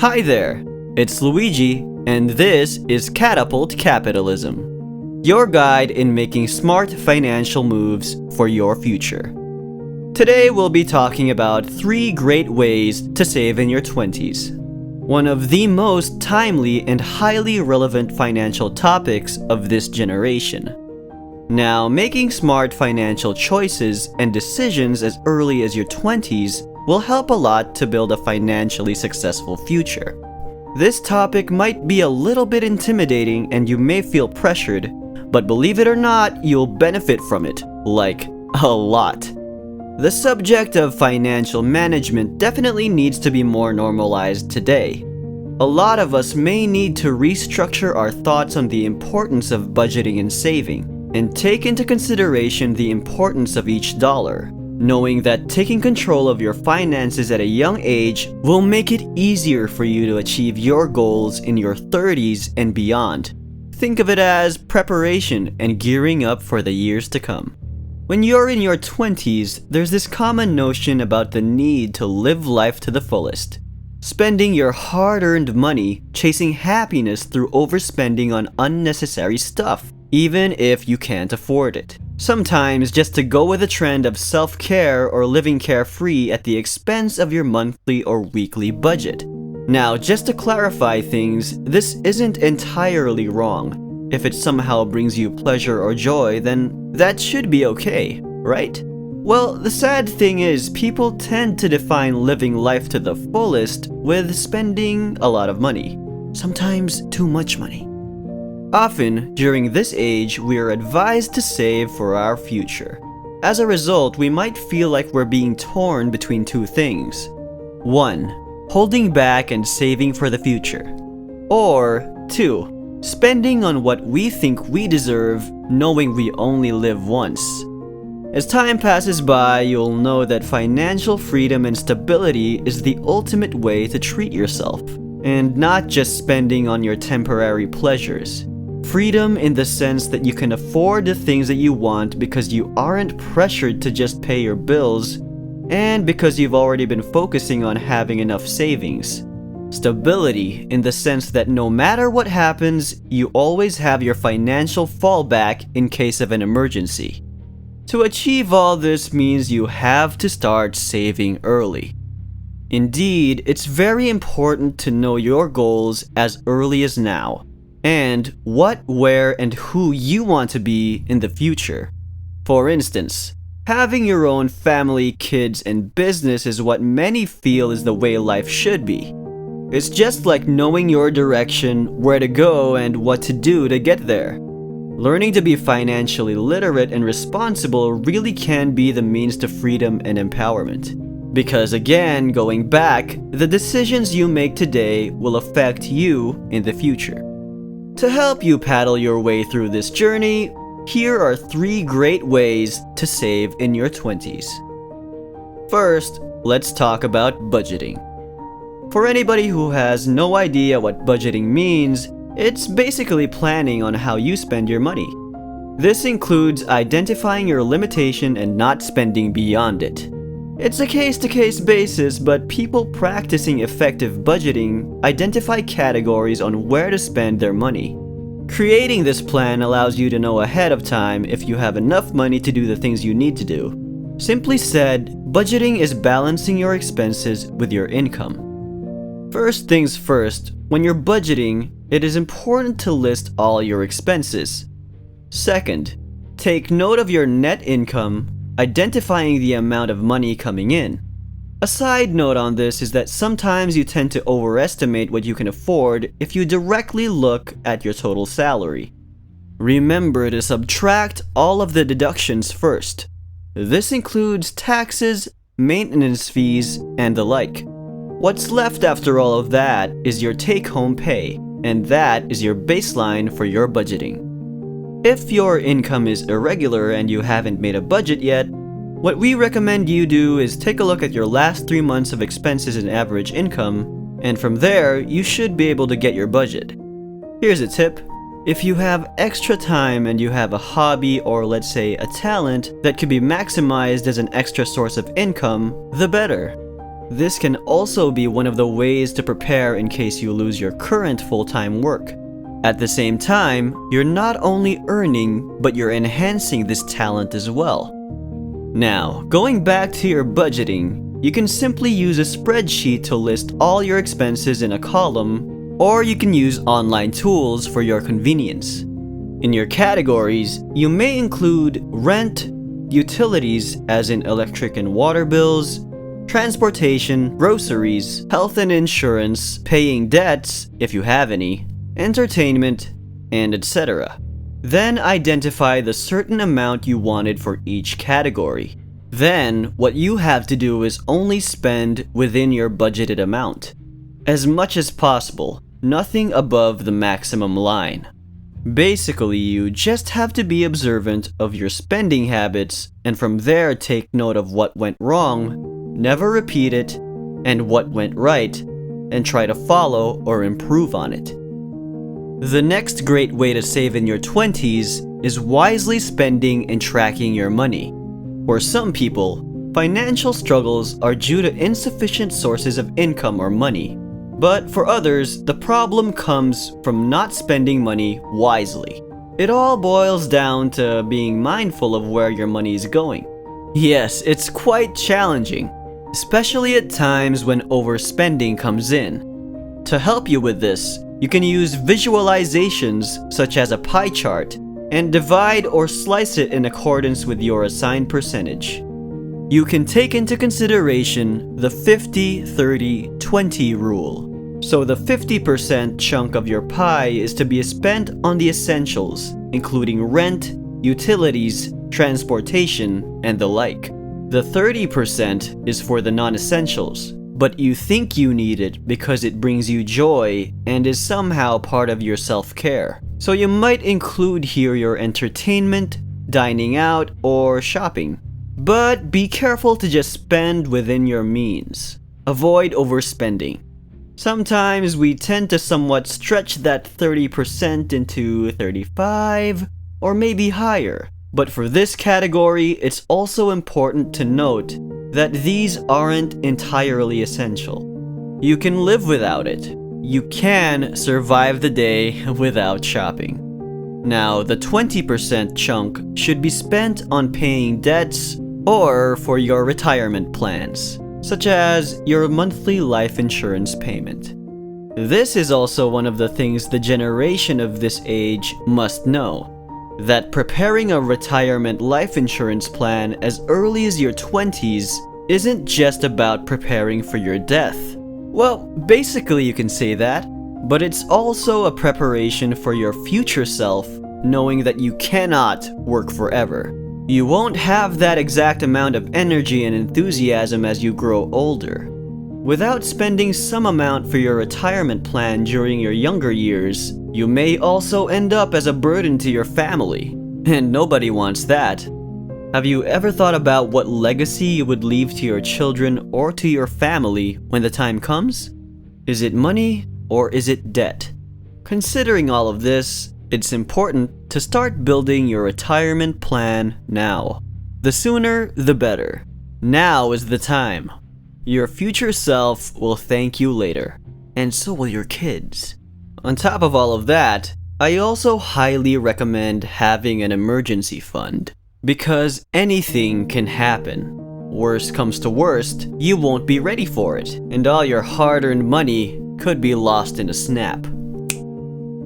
Hi there, it's Luigi, and this is Catapult Capitalism, your guide in making smart financial moves for your future. Today we'll be talking about 3 great ways to save in your 20s. One of the most timely and highly relevant financial topics of this generation. Now, making smart financial choices and decisions as early as your 20s will help a lot to build a financially successful future. This topic might be a little bit intimidating and you may feel pressured, but believe it or not, you'll benefit from it, like a lot. The subject of financial management definitely needs to be more normalized today. A lot of us may need to restructure our thoughts on the importance of budgeting and saving, and take into consideration the importance of each dollar, knowing that taking control of your finances at a young age will make it easier for you to achieve your goals in your 30s and beyond. Think of it as preparation and gearing up for the years to come. When you're in your 20s, there's this common notion about the need to live life to the fullest. Spending your hard-earned money, chasing happiness through overspending on unnecessary stuff, even if you can't afford it. Sometimes just to go with the trend of self-care or living carefree at the expense of your monthly or weekly budget. Now, just to clarify things, this isn't entirely wrong. If it somehow brings you pleasure or joy, then that should be okay, right? Well, the sad thing is, people tend to define living life to the fullest with spending a lot of money. Sometimes too much money. Often, during this age, we are advised to save for our future. As a result, we might feel like we're being torn between 2 things. 1. Holding back and saving for the future. Or 2. Spending on what we think we deserve, knowing we only live once. As time passes by, you'll know that financial freedom and stability is the ultimate way to treat yourself, and not just spending on your temporary pleasures. Freedom in the sense that you can afford the things that you want because you aren't pressured to just pay your bills, and because you've already been focusing on having enough savings. Stability in the sense that no matter what happens, you always have your financial fallback in case of an emergency. To achieve all this means you have to start saving early. Indeed, it's very important to know your goals as early as now, and what, where, and who you want to be in the future. For instance, having your own family, kids, and business is what many feel is the way life should be. It's just like knowing your direction, where to go, and what to do to get there. Learning to be financially literate and responsible really can be the means to freedom and empowerment. Because again, going back, the decisions you make today will affect you in the future. To help you paddle your way through this journey, here are 3 great ways to save in your 20s. First, let's talk about budgeting. For anybody who has no idea what budgeting means, it's basically planning on how you spend your money. This includes identifying your limitation and not spending beyond it. It's a case-to-case basis, but people practicing effective budgeting identify categories on where to spend their money. Creating this plan allows you to know ahead of time if you have enough money to do the things you need to do. Simply said, budgeting is balancing your expenses with your income. First things first, when you're budgeting, it is important to list all your expenses. Second, take note of your net income, identifying the amount of money coming in. A side note on this is that sometimes you tend to overestimate what you can afford if you directly look at your total salary. Remember to subtract all of the deductions first. This includes taxes, maintenance fees, and the like. What's left after all of that is your take-home pay, and that is your baseline for your budgeting. If your income is irregular and you haven't made a budget yet, what we recommend you do is take a look at your last 3 months of expenses and average income, and from there, you should be able to get your budget. Here's a tip. If you have extra time and you have a hobby or let's say a talent that could be maximized as an extra source of income, the better. This can also be one of the ways to prepare in case you lose your current full-time work. At the same time, you're not only earning, but you're enhancing this talent as well. Now, going back to your budgeting, you can simply use a spreadsheet to list all your expenses in a column, or you can use online tools for your convenience. In your categories, you may include rent, utilities as in electric and water bills, transportation, groceries, health and insurance, paying debts if you have any, entertainment, and etc. Then identify the certain amount you wanted for each category. Then, what you have to do is only spend within your budgeted amount. As much as possible, nothing above the maximum line. Basically, you just have to be observant of your spending habits and from there take note of what went wrong, never repeat it, and what went right, and try to follow or improve on it. The next great way to save in your 20s is wisely spending and tracking your money. For some people, financial struggles are due to insufficient sources of income or money. But for others, the problem comes from not spending money wisely. It all boils down to being mindful of where your money is going. Yes, it's quite challenging, especially at times when overspending comes in. To help you with this, you can use visualizations such as a pie chart and divide or slice it in accordance with your assigned percentage. You can take into consideration the 50-30-20 rule. So the 50% chunk of your pie is to be spent on the essentials, including rent, utilities, transportation, and the like. The 30% is for the non-essentials, but you think you need it because it brings you joy and is somehow part of your self-care. So you might include here your entertainment, dining out, or shopping. But be careful to just spend within your means. Avoid overspending. Sometimes we tend to somewhat stretch that 30% into 35 or maybe higher. But for this category, it's also important to note that these aren't entirely essential. You can live without it. You can survive the day without shopping. Now, the 20% chunk should be spent on paying debts or for your retirement plans, such as your monthly life insurance payment. This is also one of the things the generation of this age must know, that preparing a retirement life insurance plan as early as your 20s isn't just about preparing for your death. Well, basically you can say that, but it's also a preparation for your future self, knowing that you cannot work forever. You won't have that exact amount of energy and enthusiasm as you grow older. Without spending some amount for your retirement plan during your younger years, you may also end up as a burden to your family, and nobody wants that. Have you ever thought about what legacy you would leave to your children or to your family when the time comes? Is it money or is it debt? Considering all of this, it's important to start building your retirement plan now. The sooner, the better. Now is the time. Your future self will thank you later, and so will your kids. On top of all of that, I also highly recommend having an emergency fund, because anything can happen. Worst comes to worst, you won't be ready for it, and all your hard-earned money could be lost in a snap.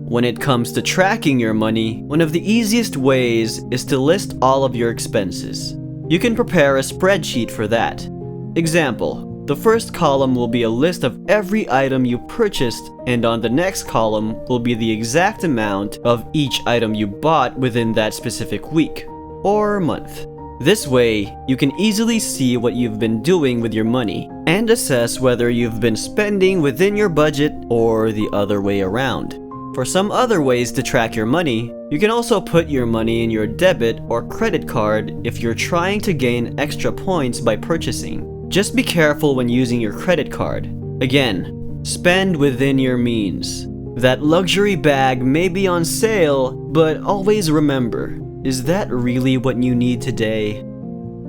When it comes to tracking your money, one of the easiest ways is to list all of your expenses. You can prepare a spreadsheet for that. Example, the first column will be a list of every item you purchased, and on the next column will be the exact amount of each item you bought within that specific week or month. This way, you can easily see what you've been doing with your money and assess whether you've been spending within your budget or the other way around. For some other ways to track your money, you can also put your money in your debit or credit card if you're trying to gain extra points by purchasing. Just be careful when using your credit card. Again, spend within your means. That luxury bag may be on sale, but always remember, is that really what you need today?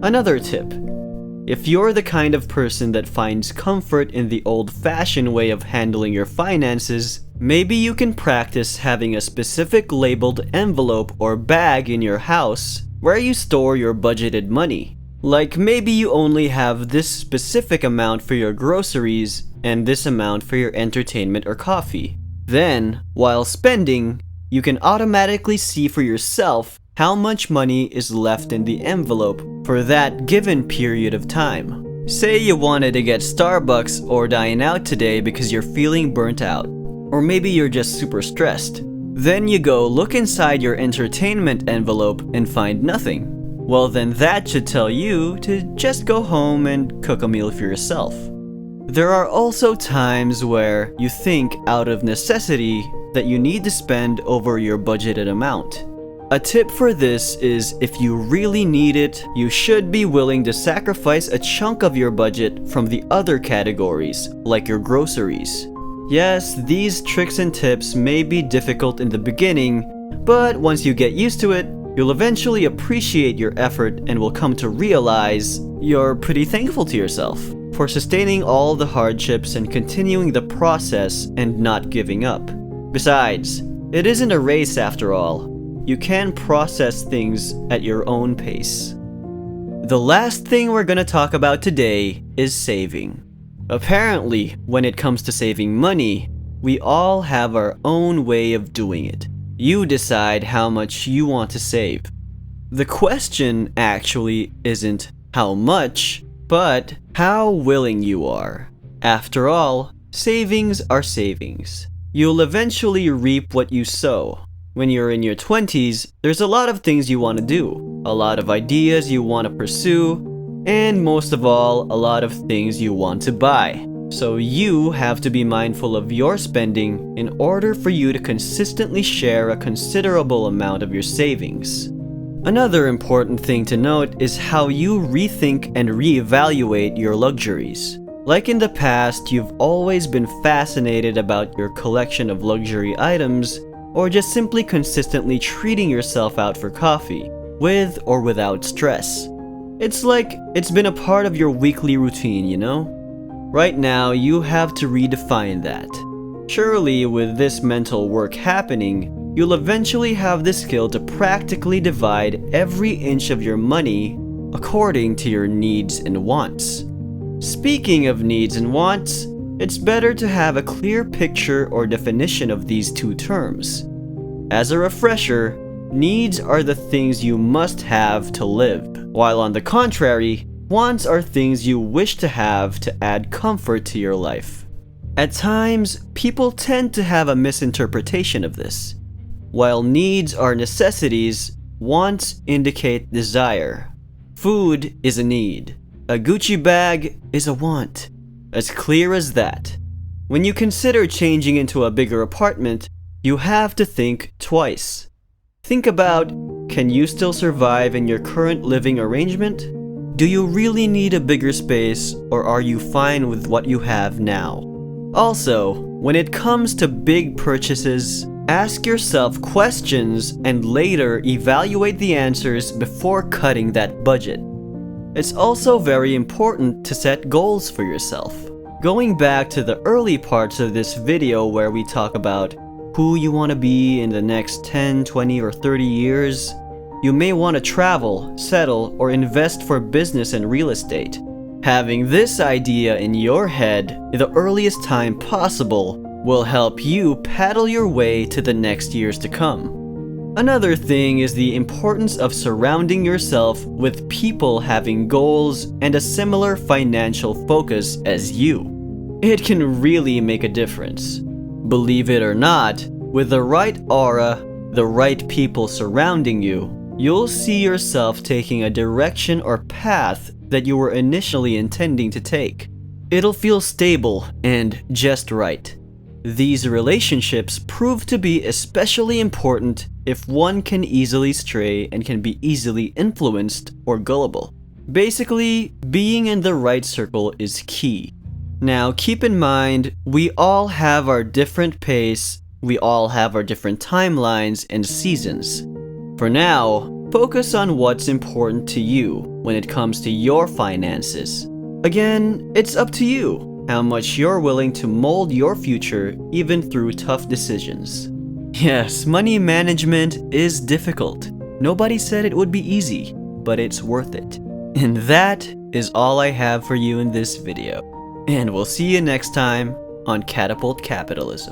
Another tip. If you're the kind of person that finds comfort in the old-fashioned way of handling your finances, maybe you can practice having a specific labeled envelope or bag in your house where you store your budgeted money. Like maybe you only have this specific amount for your groceries and this amount for your entertainment or coffee. Then, while spending, you can automatically see for yourself how much money is left in the envelope for that given period of time. Say you wanted to get Starbucks or dine out today because you're feeling burnt out, or maybe you're just super stressed. Then you go look inside your entertainment envelope and find nothing. Well, then that should tell you to just go home and cook a meal for yourself. There are also times where you think out of necessity that you need to spend over your budgeted amount. A tip for this is if you really need it, you should be willing to sacrifice a chunk of your budget from the other categories, like your groceries. Yes, these tricks and tips may be difficult in the beginning, but once you get used to it, you'll eventually appreciate your effort and will come to realize you're pretty thankful to yourself for sustaining all the hardships and continuing the process and not giving up. Besides, it isn't a race after all. You can process things at your own pace. The last thing we're gonna talk about today is saving. Apparently, when it comes to saving money, we all have our own way of doing it. You decide how much you want to save. The question actually isn't how much, but how willing you are. After all, savings are savings. You'll eventually reap what you sow. When you're in your 20s, there's a lot of things you want to do, a lot of ideas you want to pursue, and most of all, a lot of things you want to buy. So you have to be mindful of your spending in order for you to consistently share a considerable amount of your savings. Another important thing to note is how you rethink and reevaluate your luxuries. Like in the past, you've always been fascinated about your collection of luxury items, or just simply consistently treating yourself out for coffee, with or without stress. It's like it's been a part of your weekly routine, you know? Right now, you have to redefine that. Surely, with this mental work happening, you'll eventually have the skill to practically divide every inch of your money according to your needs and wants. Speaking of needs and wants, it's better to have a clear picture or definition of these two terms. As a refresher, needs are the things you must have to live, while on the contrary, wants are things you wish to have to add comfort to your life. At times, people tend to have a misinterpretation of this. While needs are necessities, wants indicate desire. Food is a need. A Gucci bag is a want. As clear as that. When you consider changing into a bigger apartment, you have to think twice. Think about, can you still survive in your current living arrangement? Do you really need a bigger space, or are you fine with what you have now? Also, when it comes to big purchases, ask yourself questions and later evaluate the answers before cutting that budget. It's also very important to set goals for yourself. Going back to the early parts of this video where we talk about who you want to be in the next 10, 20, or 30 years, you may want to travel, settle, or invest for business and real estate. Having this idea in your head in the earliest time possible will help you paddle your way to the next years to come. Another thing is the importance of surrounding yourself with people having goals and a similar financial focus as you. It can really make a difference. Believe it or not, with the right aura, the right people surrounding you, you'll see yourself taking a direction or path that you were initially intending to take. It'll feel stable and just right. These relationships prove to be especially important if one can easily stray and can be easily influenced or gullible. Basically, being in the right circle is key. Now, keep in mind, we all have our different pace, we all have our different timelines and seasons. For now, focus on what's important to you when it comes to your finances. Again, it's up to you how much you're willing to mold your future even through tough decisions. Yes, money management is difficult. Nobody said it would be easy, but it's worth it. And that is all I have for you in this video. And we'll see you next time on Catapult Capitalism.